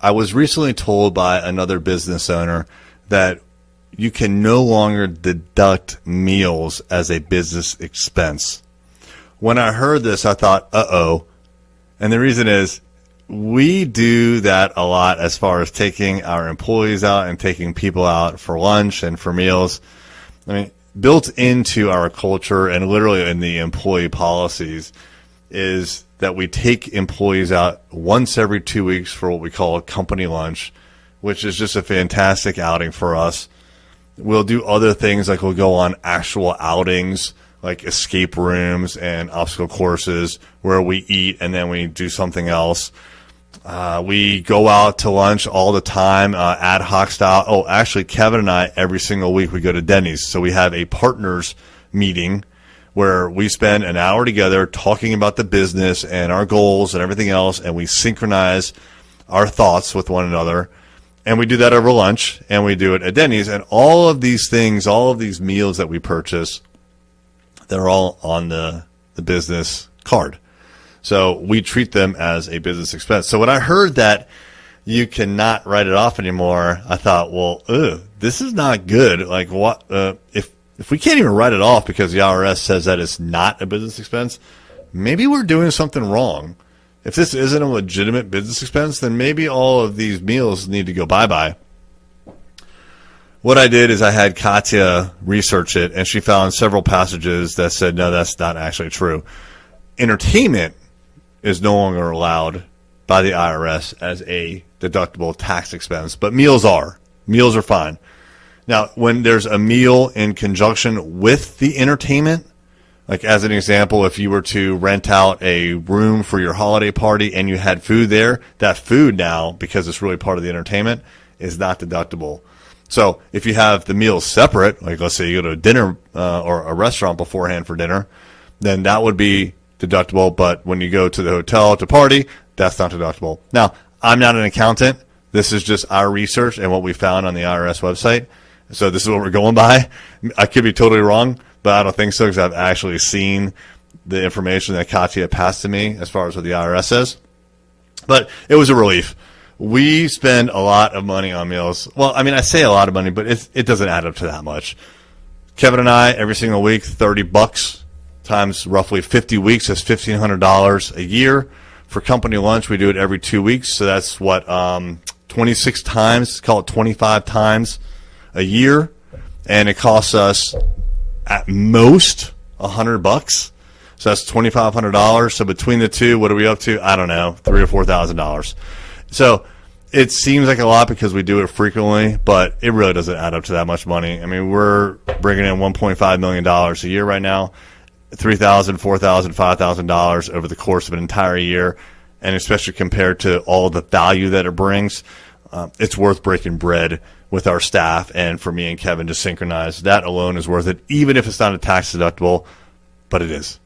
I was recently told by another business owner that you can no longer deduct meals as a business expense. When I heard this, I thought, uh-oh. And the reason is we do that a lot as far as taking our employees out and taking people out for lunch and for meals. I mean, built into our culture and literally in the employee policies is that we take employees out once every 2 weeks for what we call a company lunch, which is just a fantastic outing for us. We'll do other things like we'll go on actual outings like escape rooms and obstacle courses where we eat and then we do something else. We go out to lunch all the time, ad hoc style. Oh, actually, Kevin and I, every single week, we go to Denny's. So we have a partners meeting where we spend an hour together talking about the business and our goals and everything else, and we synchronize our thoughts with one another. And we do that over lunch, and we do it at Denny's. And all of these things, all of these meals that we purchase, they're all on the business card. So we treat them as a business expense. So when I heard that you cannot write it off anymore, I thought, well, this is not good. Like, what if we can't even write it off because the IRS says that it's not a business expense, maybe we're doing something wrong. If this isn't a legitimate business expense, then maybe all of these meals need to go bye-bye. What I did is I had Katya research it, and she found several passages that said, no, that's not actually true. Entertainment is no longer allowed by the IRS as a deductible tax expense, but meals are. Meals are fine. Now, when there's a meal in conjunction with the entertainment, like as an example, if you were to rent out a room for your holiday party and you had food there, that food now, because it's really part of the entertainment, is not deductible. So if you have the meals separate, like let's say you go to a dinner or a restaurant beforehand for dinner, then that would be deductible. But when you go to the hotel to party, that's not deductible. Now, I'm not an accountant. This is just our research and what we found on the IRS website. So this is what we're going by. I could be totally wrong, but I don't think so because I've actually seen the information that Katya passed to me as far as what the IRS says. But it was a relief. We spend a lot of money on meals. Well, I mean, I say a lot of money, but it doesn't add up to that much. Kevin and I, every single week, $30 times roughly 50 weeks is $1,500 a year. For company lunch, we do it every 2 weeks. So that's what, 26 times, call it 25 times a year. And it costs us at most $100. So that's $2,500. So between the two, what are we up to? I don't know, $3,000 or $4,000. So it seems like a lot because we do it frequently, but it really doesn't add up to that much money. I mean, we're bringing in $1.5 million a year right now, $3,000, $4,000, $5,000 over the course of an entire year, and especially compared to all the value that it brings, it's worth breaking bread with our staff and for me and Kevin to synchronize. That alone is worth it, even if it's not a tax deductible, but it is.